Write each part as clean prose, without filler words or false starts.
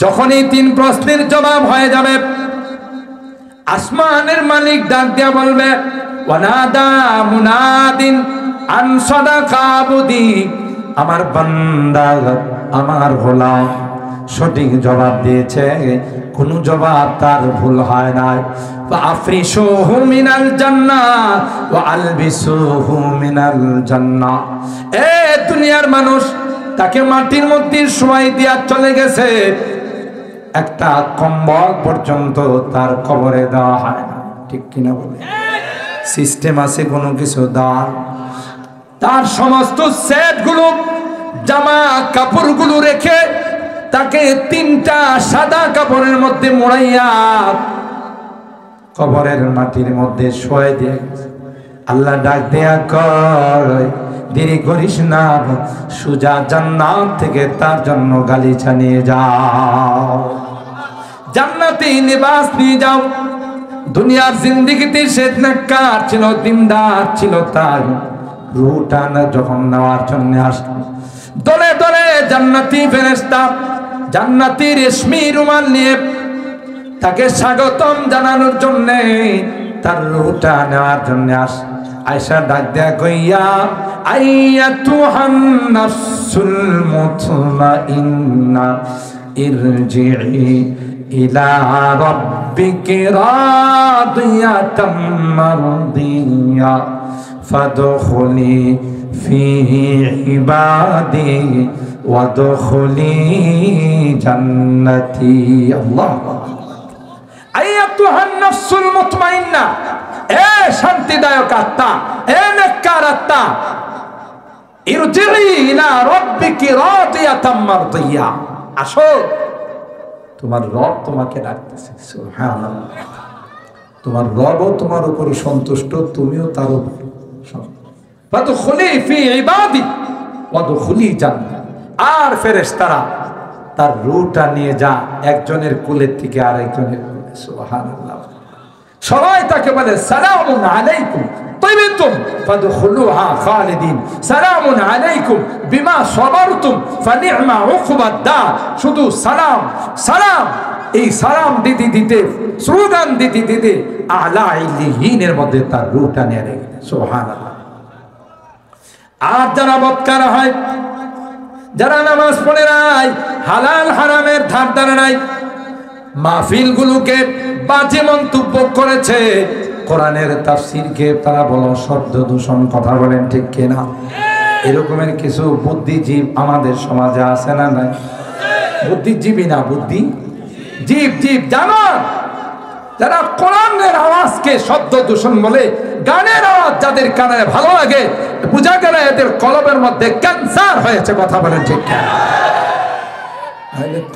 যখনই তিন প্রশ্নের জবাব হয়ে যাবে, আসমানের মালিক ডাক দিয়া বলবে, ওয়ানাদা মুনাদিন আন সাদাকা আবদি, আমার বান্দা, আমার গোলাম সঠিক জবাব দিয়েছে, কোনো জবাব তার ভুল হয় না। ফাফরিশুহু মিনাল জান্নাহ ওয়া আলবিসুহু মিনাল জান্নাহ। এ দুনিয়ার মানুষ, তাকে মাটির মধ্যে শোয়াই দিয়া চলে গেছে, একটা কম্বল পর্যন্ত তার কবরে দেওয়া হয় না, ঠিক কিনা বলে? সিস্টেম আছে কোনো কিছু দেওয়ার? তার সমস্ত সেটগুলো, জামা কাপড়গুলো রেখে তাকে তিনটা সাদা কাপড়ের মধ্যে মোড়াইয়া কবরের মাটির মধ্যে শোয়াই দিয়ে আল্লাহ ডাক দেয়া কয়, দেরি করিস না, সুজা জান্নাত থেকে তার জন্য গালিচা নিয়ে যাও, জান্নাতি নিবাস নিয়ে যাও। দুনিয়ার জিন্দেগিতে সে নেককার ছিল, দিনদার ছিল, তার রূহটা যখন নেওয়ার জন্য আসলো, দলে দলে জান্নাতি ফেরেশতা জান্নাতি রেশমি রুমাল নিয়ে তাকে স্বাগতম জানানোর জন্য, তার রূহটা নেওয়ার জন্য আয়েশা ডাক দেয়া কইয়া, আইয়াতুহান নাফসুল মুতমাইন্না ইরজিই ইলা রাব্বিকি রাদিয়াতাম মারদিয়া ফাদখুলি ফি ইবাদি ওয়াদখুলি জান্নাতি। আল্লাহ। আইয়াতুহান নাফসুল মুতমাইন্না, এ শান্তিদায়ক আত্মা, এ নেককার আত্মা, ইরজিই ইলা রাব্বিকি রাদিয়াতাম মারদিয়া, আসো, তোমার রব তোমাকে ডাকতেছে। সুবহানাল্লাহ। তোমার রবও তোমার উপর সন্তুষ্ট, তুমিও তার উপর সন্তুষ্ট। ফাদখুলি ফি ইবাদি ওয়াদখুলি জান্নাত। আর ফেরেশতারা তার রূহটা নিয়ে যা একজনের কুলের থেকে আরেকজনের কুলে। সুবহানাল্লাহ। সবাই তাকে বলে, সালামুন আলাইকুম তিবতুম ফাদখুলুহা খালিদিন, সালামুন আলাইকুম বিমা সাবারতুম ফানি'মা উকবাদ দার। শুধু সালাম সালাম, এই সালাম দিতে দিতে, স্লোগান দিতে দিতে আলা ইল্লিয়িনের মধ্যে তার রূহটা নিয়ে গেল। সুবহানাল্লাহ। আর যারা বদকার হয়, যারা নামাজ পড়ে নাই, হালাল হারামের ধার ধারে নাই, মাহফিলগুলোকে বাজে মন্তব্য করেছে, কোরআনের তাফসীরকে তারা বলো শব্দ দূষণ, কথা বলেন ঠিক কিনা? এরকমের কিছু বুদ্ধিজীব আমাদের সমাজে আছে না নাই? বুদ্ধিজীবী না, বুদ্ধিজীব, জীব জানোয়ার, যারা কোরআনের আওয়াজকে শব্দ দূষণ বলে, গানের আওয়াজ যাদের কানে ভালো লাগে, বুঝা গেল এদের কলবের মধ্যে ক্যান্সার হয়েছে, কথা বলেন ঠিক কিনা?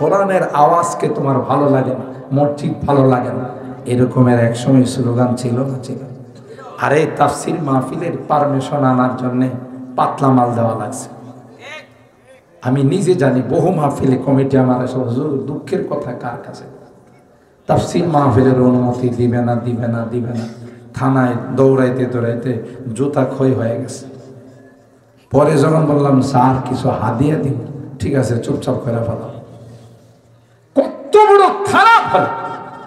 কোরআনের আওয়াজকে তোমার ভালো লাগে না, মসজিদ ভালো লাগে না, এরকমের এক সময় স্লোগান ছিল না? ছিল। আরে তাফসীর মাহফিলের পারমিশন আনার জন্য পাতলা মাল দেওয়া লাগছে। আমি নিজে জানি, বহু মাহফিলে কমিটি আমার এসে, হুজুর দুঃখের কথা কার কাছে, তাফসীর মাহফিলের অনুমতি দিবে না, দিবে না, দিবে না, থানায় দৌড়াইতে দৌড়াইতে জুতা ক্ষয় হয়ে গেছে। পরে যখন বললাম স্যার কিছু হাদিয়া দিন, ঠিক আছে চুপচাপ করে ফেলাম। কত বড় খারাপ হল,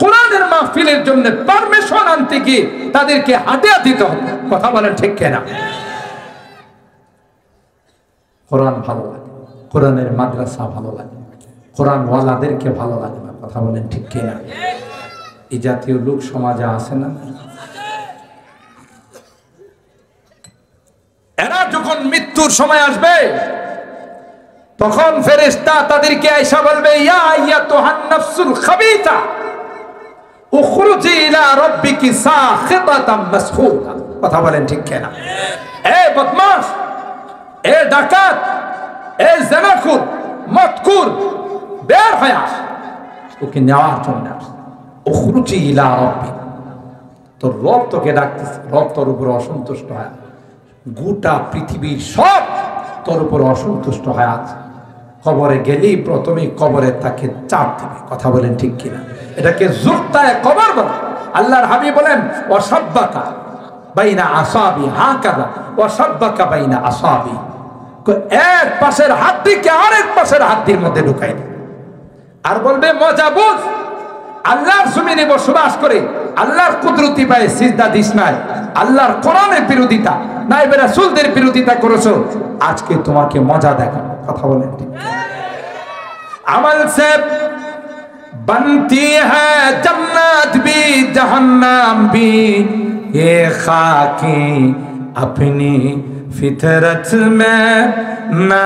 কোরআনের মাহফিলের জন্য পারমিশন আনতে গিয়ে তাদেরকে হাদিয়া দিতে হবে, কথা বলেন ঠিক কিনা? কোরআন ভালো লাগে, কোরআনের মাদ্রাসা ভালো লাগে, কোরআন ওয়ালাদেরকে ভালো লাগে না, কথা বলেন ঠিক কিনা? এই জাতীয় লোক সমাজে আছে না? এরা যখন মৃত্যুর সময় আসবে, তখন ফেরেশতা তাদেরকে আয়েশা বলবে, ইয়া আইয়াতুহান নাফসুল খাবিথা উখরুজি ইলা রাব্বিকি সাখিতাতাম মাসখুতা, কথা বলেন ঠিক কিনা? এ বদমাশ, এ ডাকাত, এ জিনাখোর, মদখোর, বের হয়ে আস, ওকে নেওয়ার জন্য আস। উখরুজি ইলা রাব্বিক, তোর রব তোকে ডাকতেছে, রব তোর উপর অসন্তুষ্ট হয়, গোটা পৃথিবীর সব তোর উপর অসন্তুষ্ট হয়ে আছে। কবরে গেলেই প্রথমেই কবরে তাকে চাপ দেবে, কথা বলেন ঠিক কিনা? এটাকে জুরতায়ে কবর বলে। আল্লাহর হাবিব বলেন, ওয়াসাব্বাকা বাইনা আসাবি হাকাযা ওয়াসাব্বাকা বাইনা আসাবি, এক পাশের হাড্ডিকে আরেক পাশের হাড্ডির মধ্যে ঢুকাই দেবে। আর বলবে মজা বুঝ, আল্লাহর জমিনে বসবাস করে আল্লাহর কুদরতি পায়ে সিজদা দিস নাই, আল্লাহর কোরআনের বিরোধিতা নাইবে রাসূলদের বিরোধিতা করেছো, আজকে তোমাকে মজা দেখা। কথা বলেন ঠিক? আমল সে बनती है जन्नत भी जहन्नम भी, ये खाकी अपनी फितरत में ना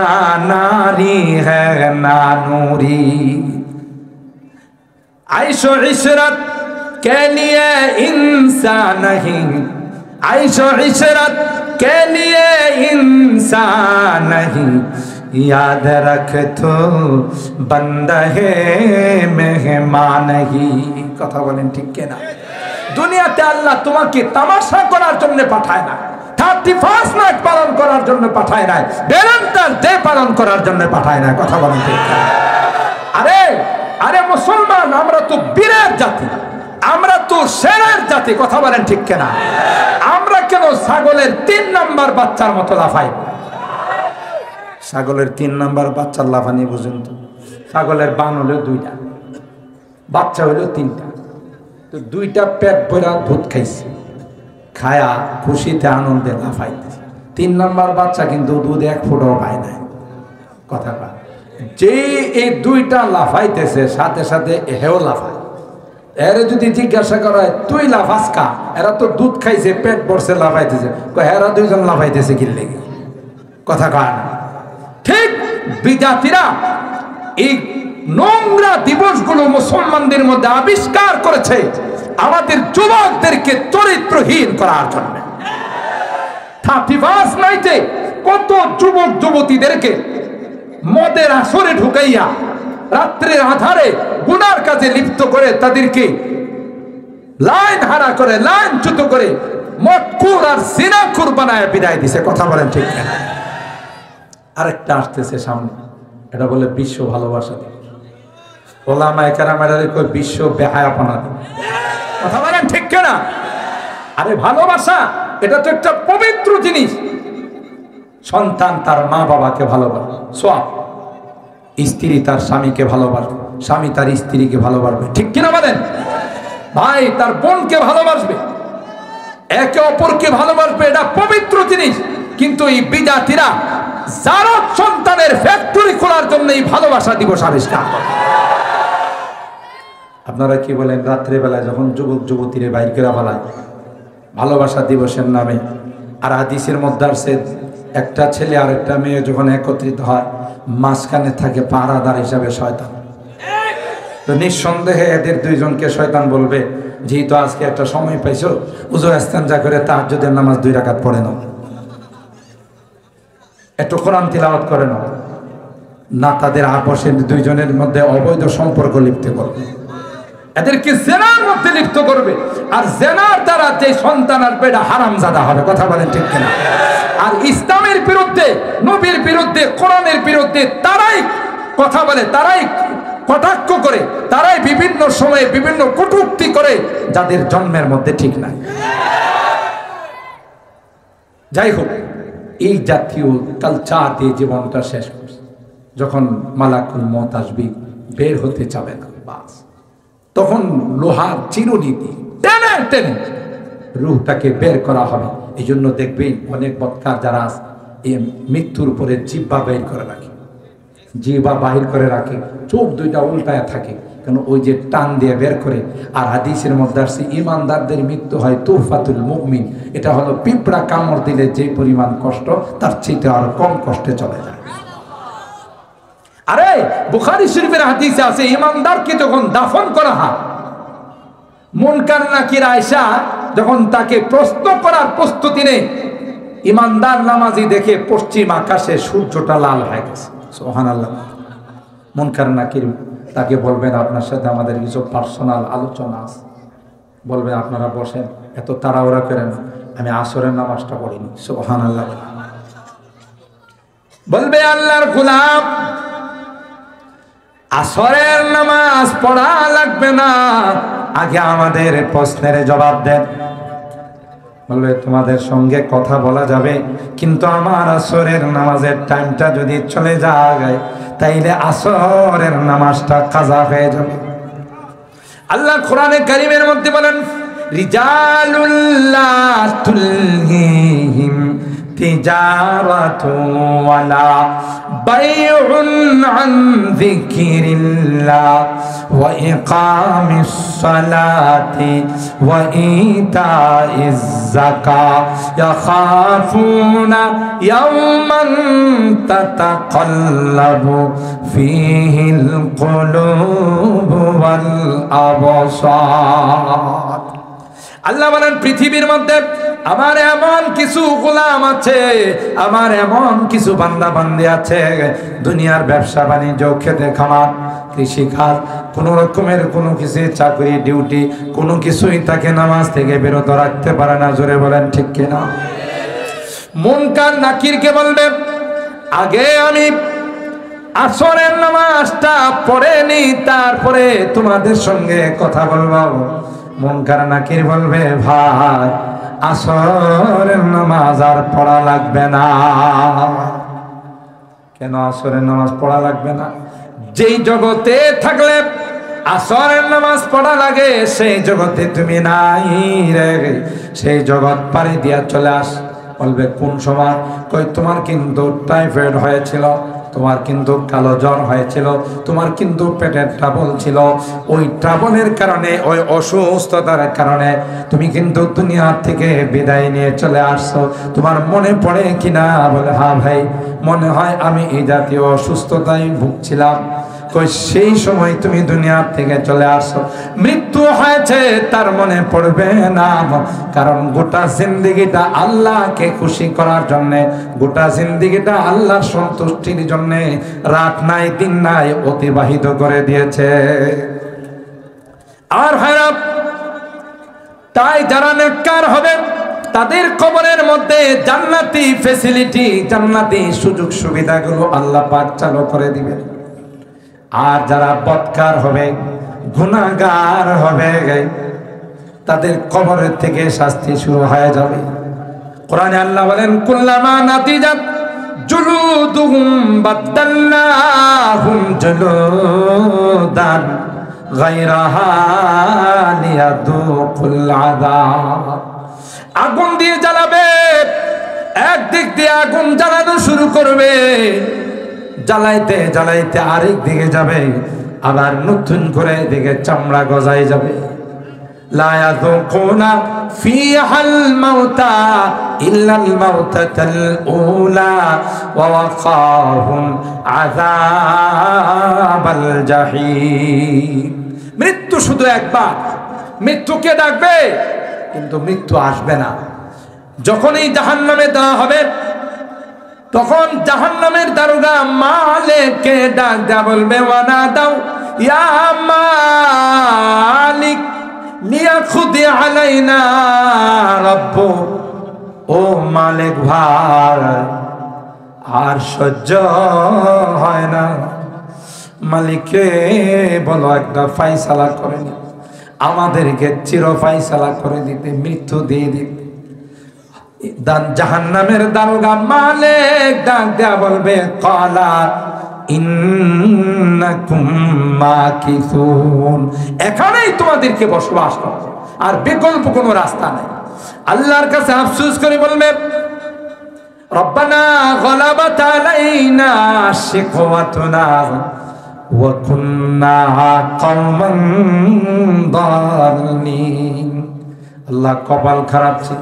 नारी है ना नूरी। आयशो इशरत के लिए इंसान नहीं, आयशो इशरत के लिए इंसान नहीं, याद रख तो बंदा है मेहमान ही। কথা বলেন ঠিক কিনা? দুনিয়াতে আল্লাহ তোমাকে তামাশা করার জন্য পাঠায় না, 31 নাইট পালন করার জন্য পাঠায় না, ভ্যালেন্টাইন ডে পালন করার জন্য পাঠায় না। কথা বলেন ঠিক কিনা? আরে আরে মুসলমান, আমরা তো বীরের জাতি, আমরা তো শেরের জাতি। কথা বলেন ঠিক কিনা? আমরা কেন ছাগলের 3 নাম্বার বাচ্চার মতো লাফাই? ছাগলের 3 নাম্বার বাচ্চার লাফানি বুঝুন তো? ছাগলের বান হলো 2টা, বাচ্চা হলো 3টা, তো 2টা পেট ভরা দুধ খাইছে, খায়া খুশিতে আনন্দে লাফাইতেছে। 3 নাম্বার বাচ্চা কিন্তু দুধ 1 ফোঁটাও পায় নাই। কথা বল, যে এই 2টা লাফাইতেছে সাথে সাথে হেও লাফায়। এর যদি জিজ্ঞাসা করা হয় তুই লাফাস কা, এরা তো দুধ খাইছে পেট ভরছে লাফাইতেছে, এরা 2জন লাফাইতেছে কি লেগে? কথা কয় না? ঠিক বিজাতিরা এই নোংরা দিবসগুলো মুসলমানদের মধ্যে আবিষ্কার করেছে আমাদের যুবকদেরকে চরিত্রহীন করার জন্য। 31 নাইটে কত যুবক যুবতীদেরকে মদের আসরে ঢুকাইয়া রাত্রের আধারে গুনার কাজে লিপ্ত করে তাদেরকে লাইন হারা করে, লাইনচ্যুত করে মদখোর আর জিনাখোর বানায় বিদায় দিছে। কথা বলেন ঠিক কিনা? আরেকটা আসতেছে সামনে, এটা বলে বিশ্ব ভালোবাসা দিবস। ওলামায়ে কেরামেরা কই বিশ্ব বেহায়াপনা দিবস। কথা বলেন ঠিক কিনা? আরে ভালোবাসা এটা তো একটা পবিত্র জিনিস। সন্তান তার মা বাবাকে ভালোবাসে, সওয়াব। স্ত্রী তার স্বামীকে ভালোবাসবে, স্বামী তার স্ত্রীকে ভালোবাসবে, ঠিক কিনা বলেন? ভাই তার বোনকে ভালোবাসবে, একে অপরকে ভালোবাসবে, এটা পবিত্র জিনিস। কিন্তু এই বিজাতিরা জারত সন্তানের ফ্যাক্টরি খোলার জন্য এই ভালোবাসা দিবস আবিষ্কার করে। আপনারা কি বলেন? রাত্রে বেলায় যখন যুবক যুবতীরে বাইর করে ফেলায় ভালোবাসা দিবসের নামে, আর হাদিসের মধ্যে আসছে একটা ছেলে আর একটা মেয়ে যখন একত্রিত হয় মাঝখানে থাকে পাহারাদার হিসাবে শয়তান। তো নিঃসন্দেহে এদের 2জনকে শয়তান বলবে, যেহেতু আজকে একটা সময় পাইছো, উযু ইস্তেনজা করে তাহাজ্জুদের নামাজ 2 রাকাত পড়ে নাও, একটু কোরআন তিলাওয়াত করে নাও। না, তাদের আপসের 2জনের মধ্যে অবৈধ সম্পর্ক লিপ্ত করবে, এদেরকে জেনার মধ্যে লিপ্ত করবে। আর জেনার দ্বারা যে সন্তান আসবে এটা হারামজাদা হবে। কথা বলেন ঠিক কিনা? আর ইসলামের বিরুদ্ধে, নবীর বিরুদ্ধে, কোরআনের বিরুদ্ধে তারাই কথা বলে, তারাই কটাক্ষ করে, তারাই বিভিন্ন সময়ে বিভিন্ন কটূক্তি করে যাদের জন্মের মধ্যে ঠিক নাই। যাই হোক, এই জাতীয় কালচার দিয়ে জীবনটা শেষ করছে। যখন মালাকুল মউত আসবে, বের হতে চাবে না, বাস তখন লোহার চিরুনি দিয়ে টেনে টেনে রূহটাকে বের করা হবে। এই জন্য দেখবেন অনেক বৎকার যারা এই মৃত্যুর উপরে জিহ্বা বের করে রাখে, জিহ্বা বাহির করে রাখে, চোখ 2টা উল্টায় থাকে, কেন ওই যে টান দিয়ে বের করে। আর হাদিসের মধ্যে আসছে ঈমানদারদের মৃত্যু হয় তুহফাতুল মুমিন, এটা হলো পিঁপড়া কামড় দিলে যে পরিমাণ কষ্ট তার চেয়ে আর কম কষ্টে চলে যায়। আরে বুখারী শরীফের হাদিসে আছে ঈমানদারকে যখন দাফন করা হয়, মুনকার নাকির আয়েশা যখন তাকে প্রশ্ন করার প্রস্তুতি নেই, ঈমানদার নামাজি দেখে পশ্চিম আকাশে সূর্যটা লাল হয়ে গেছে। সুবহানাল্লাহ। মুনকার নাকির তাকে বলবেন, আপনার সাথে আমাদের কিছু পার্সোনাল আলোচনা আছে। বলবেন, আপনারা বসেন, এত তাড়াহুড়া করেন, আমি আসরের নামাজটা পড়িনি। সুবহানাল্লাহ। বলবে, আল্লাহর গোলাম, আসরের নামাজ পড়া লাগবে না, আগে আমাদের প্রশ্নের জবাব দেন। বলবে, তোমাদের সঙ্গে কথা বলা যাবে, কিন্তু আমার আসরের নামাজের টাইমটা যদি চলে যায় তাইলে আসরের নামাজটা কাজা হয়ে যাবে। আল্লাহ কোরআনে কারীমের মধ্যে বলেন, রিজালুল লা তুলহিহিম তিজারাতু ওয়ালা বাইউন আন যিকিরিল্লাহ ওয়া ইকামিস সালাতি ওয়া ইতাইজ যাকাত ইয়াখাফুনা ইয়াওমান তাতাকাল্লাবু ফীহিল কুলুবু ওয়াল আবসার। আল্লাহ বলেন, পৃথিবীর মধ্যে আমার এমন কিছু গোলাম আছে, আমার এমন কিছু বান্দা বান্দি আছে, দুনিয়ার ব্যবসা বাণিজ্য, খেতে খামার, কৃষি কাজ, কোন রকমের কোনো কিছু চাকরি ডিউটি, কোনো কিছুই তাকে নামাজ থেকে বিরত রাখতে পারে না। জোরে বলেন ঠিক কিনা? মুনকার নাকিরকে বলবে, আগে আমি আসরের নামাজটা পড়ে নি, তারপরে তোমাদের সঙ্গে কথা বলবো। মুনকার নাকির বলবে, ভাই আসরের নামাজ আর পড়া লাগবে না। কেন আসরের নামাজ পড়া লাগবে না? যেই জগতে থাকলে আসরের নামাজ পড়া লাগে, সেই জগতে তুমি নাই রে। সেই জগৎ পাড়ি দিয়া চলে আস। বলবে, কোন সময়? কই, তোমার কিন্তু টাইফয়েড হয়েছিল, তোমার কিন্তু কালো জ্বর হয়েছিল, তোমার কিন্তু পেটের ট্রাবল ছিল, ওই ট্রাবলের কারণে, ওই অসুস্থতার কারণে তুমি কিন্তু দুনিয়া থেকে বিদায় নিয়ে চলে আসছো। তোমার মনে পড়ে কিনা? বলে, হ্যাঁ ভাই, মনে হয় আমি এই জাতীয় অসুস্থতায় ভুগছিলাম। কই, সেই সময় তুমি দুনিয়া থেকে চলে আসো, মৃত্যু হয়েছে, তার মনে পড়বে না? কারণ গোটা জিন্দেগিটা আল্লাহকে খুশি করার জন্যে, গোটা জিন্দেগিটা আল্লাহর সন্তুষ্টির জন্যে রাত নাই দিন নাই অতিবাহিত করে দিয়েছে। আর ভাইরা, তাই যারা নেককার হবে তাদের কবরের মধ্যে জান্নাতি ফ্যাসিলিটি, জান্নাতি সুযোগ সুবিধাগুলো আল্লাহ পাক চালু করে দিবেন। আর যারা বদকার হবে, গুনাহগার হবে, তাদের কবরের থেকে শাস্তি শুরু হয়ে যাবে। কোরআনে আল্লাহ বলেন, কুল্লামা নাতিজাত জুলুদুহুম বাদদালনাহুম জুলুদান গায়রাহা লিয়াযুকুল আযাব। আগুন দিয়ে জ্বালাবে, একদিক দিয়ে আগুন জ্বালানো শুরু করবে, জ্বালাইতে জ্বালাইতে আরেক দিকে যাবে, আবার নতুন করে এদিকে চামড়া গজায় যাবে। লা ইয়াযুকুনা ফিহাল মাউতা ইল্লাল মাউতাতাল উলা ওয়া ওয়াকাহুম আযাবাল জাহিম। মৃত্যু শুধু একবার, মৃত্যুকে ডাকবে, কিন্তু মৃত্যু আসবে না। যখন এই জাহান্নামে দেওয়া হবে, তখন জাহান্নামের দারোগা মালিককে ডাক দেয়া বলবে, ওয়ানা দাও ইয়া মালিক লিয়াখুদি আলাইনা রাব্বু। ও মালিক ভাই, আর সহ্য হয় না, মালিককে বলো একটা ফায়সালা করে দিতে, আমাদেরকে চির ফায়সালা করে দিতে, মৃত্যু দিয়ে দিতে। জাহান্নামের দারোগা মালিক ডাক দেয়া বলবে, ক্বালা ইন্নাকুম মাকিসুন, এখানেই তোমাদেরকে বসবাস করো, আর বিকল্প কোনো রাস্তা নেই। আল্লাহর কাছে আফসোস করে বলবে, রব্বানা গলাবাত আলাইনা শিকওয়াতুনা ওয়া কুন্না কওমান দাল্লিন। আল্লাহ, কপাল খারাপ ছিল,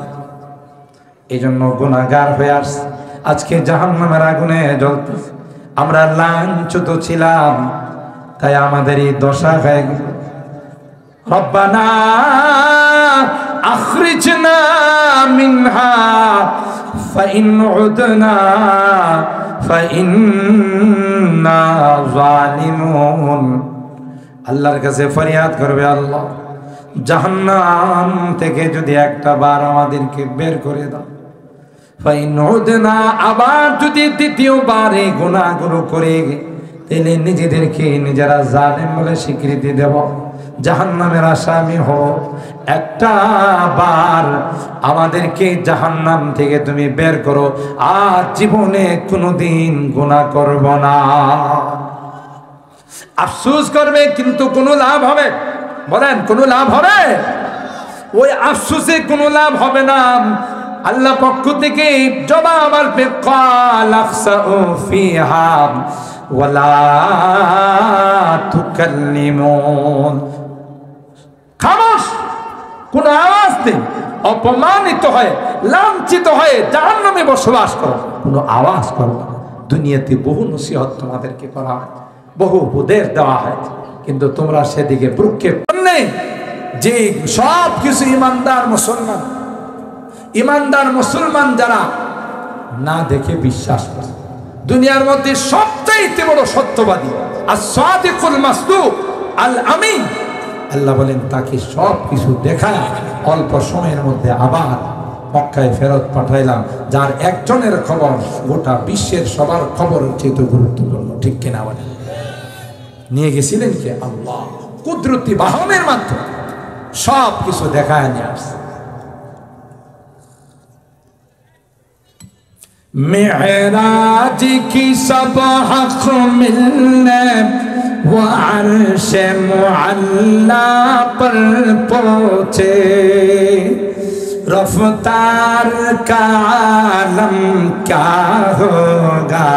এই জন্য গুনাহগার হয়ে আসছে, আজকে জাহান্নামের আগুনে জ্বলতেছে। আমরা লাঞ্ছিত ছিলাম, তাই আমাদের এই দশা হয়ে গেল। রব্বানা আখরিজনা মিনহা ফাইন উদনা ফাইন্না যালিমুন। আল্লাহর কাছে ফরিয়াদ করবে, আল্লাহ, জাহান্নাম থেকে যদি একটা বার আমাদেরকে বের করে দাও, ফাইন উদনা, আবার যদি দ্বিতীয়বার এই গুনাহগুলো করে তাহলে নিজেদেরকে নিজেরা জালেম বলে স্বীকৃতি দেব, জাহান্নামের আসামি হব। একটা বার আমাদেরকে জাহান্নাম থেকে তুমি বের করো, আর জীবনে কোনোদিন গুনাহ করব না। আফসোস করবে কিন্তু কোনো লাভ হবে? বলেন কোনো লাভ হবে? ওই আফসোসে কোনো লাভ হবে না। আল্লাহ পক্ষ থেকে জবাব আসবে, ক্বাল আফসাউ ফিহা ওয়ালা তুকাল্লিমুন। খামোশ, কোনো আওয়াজ নেই, অপমানিত হয়ে লাঞ্ছিত হয়ে জাহান্নামে বসবাস করো, কোনো আওয়াজ করো না। দুনিয়াতে বহু নসিহত তোমাদেরকে করা হয়, বহু উপদেশ দেওয়া হয়, কিন্তু তোমরা সেদিকে ভ্রুক্ষেপ নেই। যে সব কিছু ইমানদার মুসলমান যারা না দেখে বিশ্বাস করে, দুনিয়ার মধ্যে সবচাইতে বড় সত্যবাদী as-সাদিকুল মাসদুক আল আমিন, আল্লাহ বলেন তাকে সব কিছু দেখায় অল্প সময়ের মধ্যে আবার মক্কায় ফেরত পাঠাইলাম, যার একজনের খবর গোটা বিশ্বের সবার খবরের চেয়ে গুরুত্বপূর্ণ। ঠিক কিনা বলেন? নিয়ে গেছিলেন কে? আল্লাহ কুদরতি বাহনের মাধ্যমে সব কিছু দেখায় নিয়ে আসছে। मेराज की सब हक मिलने वो अर्श मुअल्ला पर पहुँचे, रफ्तार का आलम क्या होगा,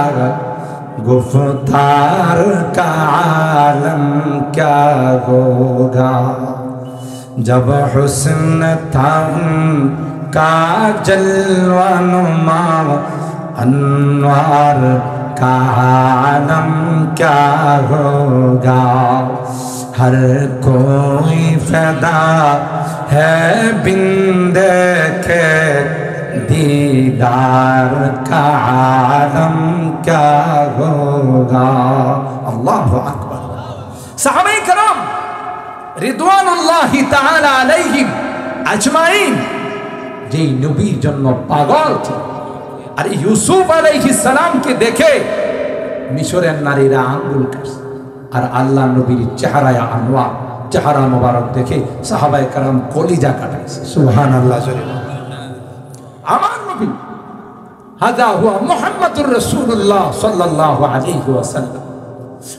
गुफ्तार का आलम क्या होगा, जब हुस्न था का जलवा नुमा अनवार का आलम क्या होगा, हर कोई फदा है बिन देखे दीदार का आलम क्या होगा। अल्लाहु अकबर। सहाबाए करम रिदवानुल्लाहि ताआला अलैहिम अजमाइन যেই নবীর জন্য পাগল ছিল, আর ইউসুফ আলাইহিস সালামকে দেখে মিশরের নারীরা আঙ্গুল কাটছে, আর আল্লাহ নবীর চেহারায় আনোয়ার, চেহারা মোবারক দেখে সাহাবায়ে কেরাম কলিজা কাটাইছে। সুবহানাল্লাহ। আমার নবী হাযা হুয়া মুহাম্মাদুর রাসূলুল্লাহ সাল্লাল্লাহু আলাইহি ওয়াসাল্লাম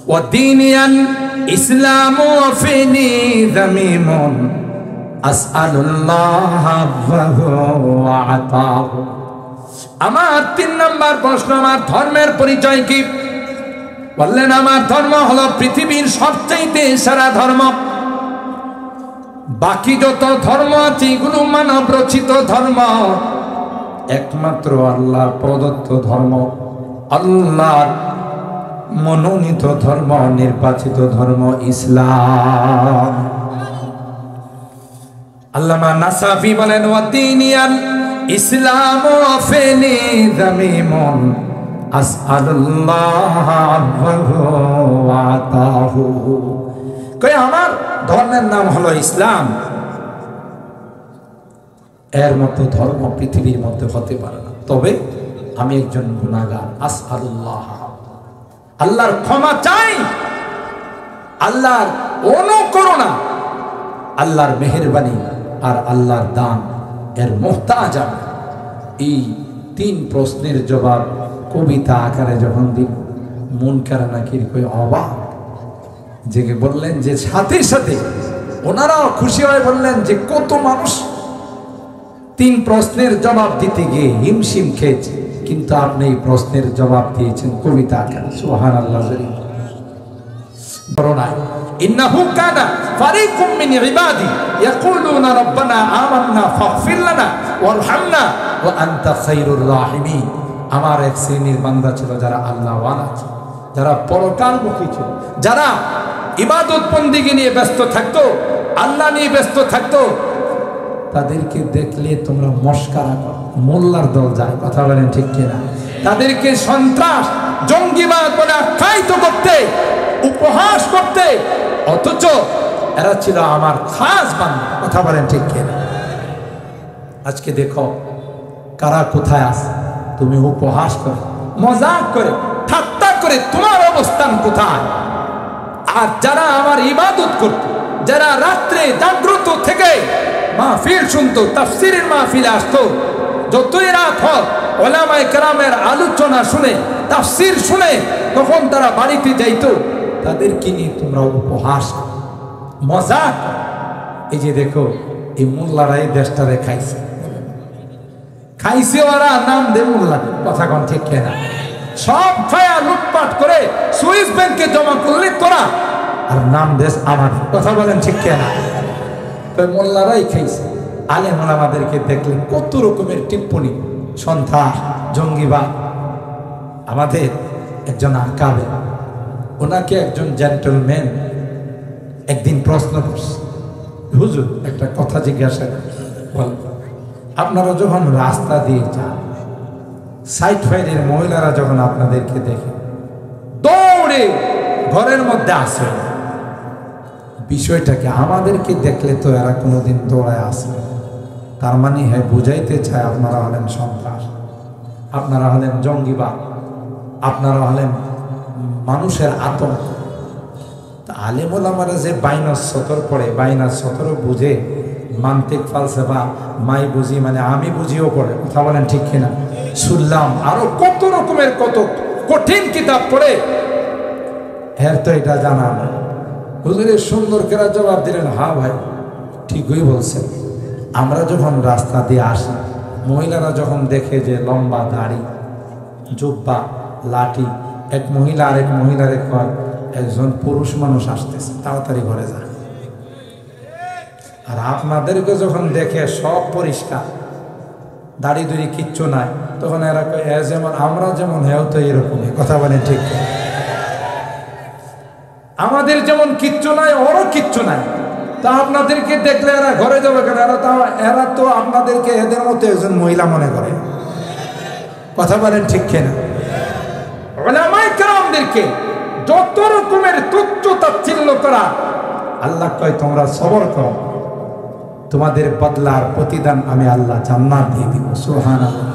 ওয়া দীনিয়ান ইসলামু ফিনি যামিমুন আসআলুল্লাহ ওয়া আতাহু। আমার 3 নম্বর প্রশ্ন, আমার ধর্মের পরিচয় কি? বললেন আমার ধর্ম হলো পৃথিবীর সবচেয়ে সেরা ধর্ম। বাকি যত ধর্ম আছে এগুলো মানব রচিত ধর্ম, একমাত্র আল্লাহর প্রদত্ত ধর্ম, আল্লাহর মনোনীত ধর্ম, নির্বাচিত ধর্ম ইসলাম। আল্লামা নাসাফি বলেন ওয়াদিনিয়াল ইসলামু ফিনি যামিমুন আসআলুল্লাহ ওয়া আতাহু। কয় আমার ধর্মের নাম হলো ইসলাম, এর মতো ধর্ম পৃথিবীর মধ্যে হতে পারে না, তবে আমি একজন গুনাহগার। আসআলুল্লাহ, আল্লাহর ক্ষমা চাই, আল্লাহর অনুকরুণা, আল্লাহর মেহেরবানি আর আল্লাহর দান এর মুহতাজ আমি। এই 3 প্রশ্নের জবাব কবিতা আকারে যখন দিন, মুনকার নাকির কই অবাক, যে বললেন যে সাথে সাথে ওনারাও খুশি হয়ে বললেন যে কত মানুষ 3 প্রশ্নের জবাব দিতে গিয়ে হিমশিম খেয়েছে, কিন্তু আপনি এই প্রশ্নের জবাব দিয়েছেন কবিতা আকারে। সুবহানাল্লাহ। ইন্নাহু কানা ফারিকুম মিন ইবাদি ইয়াকুলুনা রাব্বানা আমান্না ফাগফির লানা ওয়ারহামনা ওয়া আনতা খায়রুর রাহিমিন। আমার এক শ্রেণীর বান্দা ছিল যারা আল্লাহ ওয়ালা ছিল, যারা পরকালমুখী ছিল, যারা ইবাদত বন্দেগী নিয়ে ব্যস্ত থাকতো, আল্লাহ নিয়ে ব্যস্ত থাকতো, তাদেরকে দেখলে তোমরা মস্কারা করো, মোল্লার দল যায়। কথা বলেন ঠিক কিনা? তাদেরকে সন্ত্রাস, জঙ্গিবাদ বলে আখ্যায়িত করতে, উপহাস করতে, অথচ এরা ছিল আমার খাস বান্দা। কথা বলেন ঠিক কিনা? আজকে দেখো কারা কোথায় আছে, তুমি উপহাস করে, মজাক করে, ঠাট্টা করে তোমার অবস্থান কোথায়? আর যারা আমার ইবাদত করত, যারা রাত্রে জাগ্রত থেকে মাহফিল শুনতো, তাফসীরের মাহফিলে আসতো, যতই রাত হোক ওলামায়ে কেরামের আলোচনা শুনে, তাফসীর শুনে, তখন তারা বাড়িতে যাইতো, তাদেরকে নিয়ে তোমরা উপহাস মজাক। এই যে দেখো এই মোল্লারা এই দেশটারে খাইছে, খাইছে ওরা, নাম দে মোল্লা, কথা কোন ঠিক কেনা, সব খায়া লুটপাট করে সুইস ব্যাংকে জমা করলে তোরা, আর নাম দেশ আমার, কথা বলেন ঠিক কেনা। তো মোল্লারাই খাইছে। আলেম ওলামাদেরকে দেখলে কত রকমের টিপ্পনি, সন্ত্রাস, জঙ্গিবাদ। আমাদের একজন আকাবে, ওনাকে একজন জেন্টলম্যান একদিন প্রশ্ন করছে, হুজুর একটা কথা জিজ্ঞাসা বল, আপনারা যখন রাস্তা দিয়ে যান, সাইড ফাইডের মহিলারা যখন আপনাদেরকে দেখে দৌড়ে ঘরের মধ্যে আসে, বিষয়টাকে আমাদেরকে দেখলে তো এরা কোনোদিন দৌড়ায় আসবে, তার মানে হ্যাঁ বুঝাইতে চায় আপনারা হলেন সন্ত্রাস, আপনারা হলেন জঙ্গিবাদ, আপনারা হলেন মানুষের আতঙ্ক। আলেম ওলামারা যে বাইনাস সতর পড়ে, বাইনাস সতরও বুঝে, মান্তিক ফালসাফা মাই বুঝি মানে আমি বুঝিও পড়ে, কথা বলেন ঠিক কিনা। শুনলাম আরো কত রকমের কত কঠিন কিতাব পড়ে, হ্যাঁ তো এটা জানা না। হুজুরের সুন্দর করে জবাব দিলেন, হ্যাঁ ভাই ঠিকই বলছেন। আমরা যখন রাস্তা দিয়ে আসি, মহিলারা যখন দেখে যে লম্বা দাড়ি, জুব্বা, লাঠি, এক মহিলা আরেক মহিলারে কয় একজন পুরুষ মানুষ আসতেছে, তাড়াতাড়ি ঘরে যা। আর আপনাদেরকে যখন দেখে সব পরিষ্কার, দাড়ি দুড়ি কিচ্ছু নাই, তখন এরা কয় এ যেমন আমরা যেমন, হেও তো এরকমই, কথা বলেন ঠিক। আমাদের যেমন কিচ্ছু নাই ওরও কিচ্ছু নাই, তা আপনাদেরকে দেখলে এরা ঘরে যাবে কেন? এরা তো আপনাদেরকে এদের মতো একজন মহিলা মনে করে, কথা বলেন ঠিক কিনা। উলামায়ে কেরামদেরকে যত রকমের তুচ্ছ তাচ্ছিল্য করা, আল্লাহ কয় তোমরা সবর করো, তোমাদের বদলার প্রতিদান আমি আল্লাহ জান্নাত দিয়ে দিব, সুবহানাল্লাহ।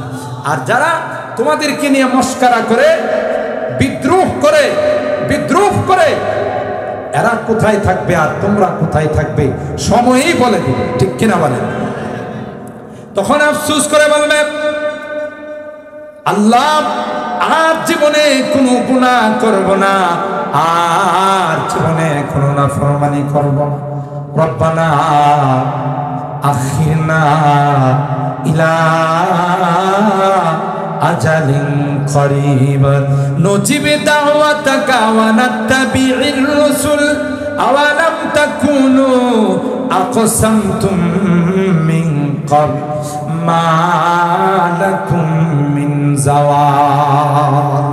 আর যারা তোমাদেরকে নিয়ে মস্করা করে, বিদ্রুপ করে এরা কোথায় থাকবে আর তোমরা কোথায় থাকবে সময়ই বলে দিবে, ঠিক কিনা বলেন। তখন আফসোস করে বলবে আল্লাহ আর জীবনে কোনো গুনাহ করব না, আর জীবনে কোনো নাফরমানি করব না। রব্বানা আখিরনা ইলা আজালিন করিব নজিব দাওয়াতাকা ওয়া নাত্তাবি'ir রাসূল আওয়ালাম তাকুনু আকসামতুম মিন ক্বাবল মা লাকুম মিন জাওয়াল।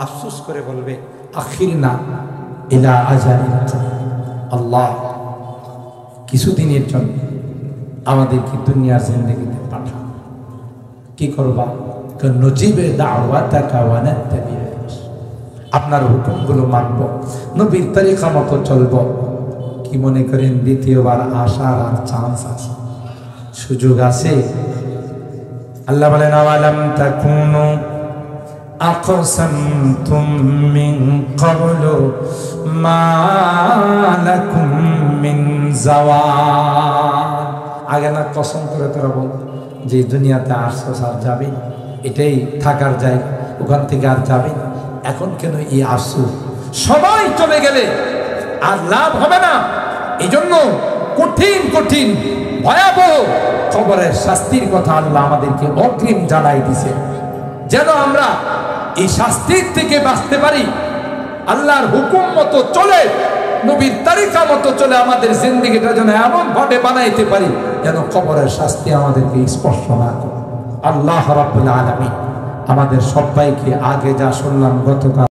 আফসোস করে বলবে আখিরনা ইলা আজালিন, আল্লাহ কিছুদিনের জন্য আমাদেরকে দুনিয়ার জিন্দেগিতে পাঠান, কি করবা? নজিবে দাওয়াতাকা ওয়া নাত্তাবি'ir রাসূল, আপনার হুকুমগুলো মানব, নবীর তরিকা মতো চলব। কি মনে করেন দ্বিতীয়বার আসার আর চান্স আছে, সুযোগ আছে? আল্লাহ বলেন আওয়ালাম তাকুনু আকসামতুম মিন ক্বাবলু মা লাকুম মিন জাওয়াল। আগে না কসম করে তোরা বল যে দুনিয়াতে আসছস আর যাবি, এটাই থাকার জায়গা, ওখান থেকে আর যাবি। এখন কেন এই আসু? সবাই চলে গেলে আর লাভ হবে না। এই জন্য কঠিন কঠিন ভয়াবহ কবরের শাস্তির কথা আল্লাহ আমাদেরকে অগ্রিম জানাই দিছে, যেন আমরা এই শাস্তির থেকে বাঁচতে পারি। আল্লাহর হুকুম মতো চলে, নবীর তরিকা মতো চলে আমাদের জিন্দেগিটা যেন এমন ভাবে বানাইতে পারি যেন কবরের শাস্তি আমাদেরকে স্পর্শ না করে। আল্লাহ রাব্বুল আলামিন আমাদের সবাইকে আগে যা শুনলাম গতকাল